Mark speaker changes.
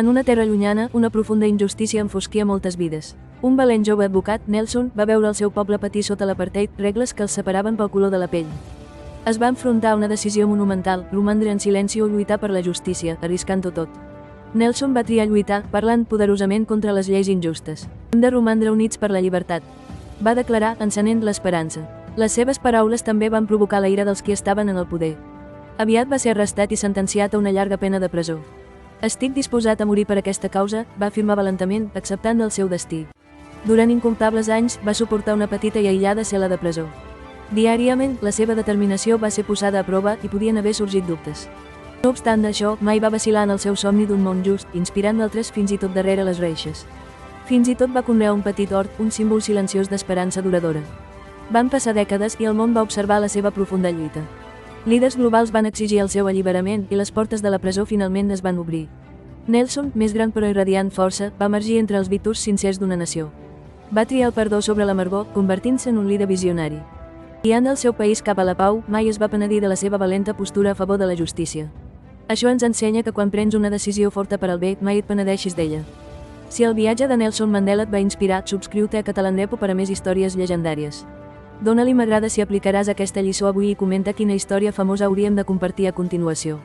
Speaker 1: En una terra llunyana, una profunda injustícia enfosquia moltes vides. Un valent jove advocat, Nelson, va veure el seu poble patir sota l'apartheid, regles que els separaven pel color de la pell. Es va enfrontar a una decisió monumental, romandre en silenci o lluitar per la justícia, arriscant-ho tot. Nelson va triar lluitar, parlant poderosament contra les lleis injustes. Hem de romandre units per la llibertat, va declarar, encenent l'esperança. Les seves paraules també van provocar la ira dels qui estaven en el poder. Aviat va ser arrestat i sentenciat a una llarga pena de presó. Estic disposat a morir per aquesta causa, va afirmar valentament, acceptant el seu destí. Durant incomptables anys, va suportar una petita i aïllada cel·la de presó. Diàriament, la seva determinació va ser posada a prova i podien haver sorgit dubtes. No obstant això, mai va vacil·lar en el seu somni d'un món just, inspirant altres fins i tot darrere les reixes. Fins i tot va conrear un petit hort, un símbol silenciós d'esperança duradora. Van passar dècades i el món va observar la seva profunda lluita. Líders globals van exigir el seu alliberament i les portes de la presó finalment es van obrir. Nelson, més gran però irradiant força, va emergir entre els virtuts sincers d'una nació. Va triar el perdó sobre l'amargor, convertint-se en un líder visionari. Guiant el seu país cap a la pau, mai es va penedir de la seva valenta postura a favor de la justícia. Això ens ensenya que quan prens una decisió forta per al bé, mai et penedeixis d'ella. Si el viatge de Nelson Mandela et va inspirar, subscriu-te a Catalanrepo per a més històries llegendàries. Dóna-li m'agrada si aplicaràs aquesta lliçó avui i comenta quina història famosa hauríem de compartir a continuació.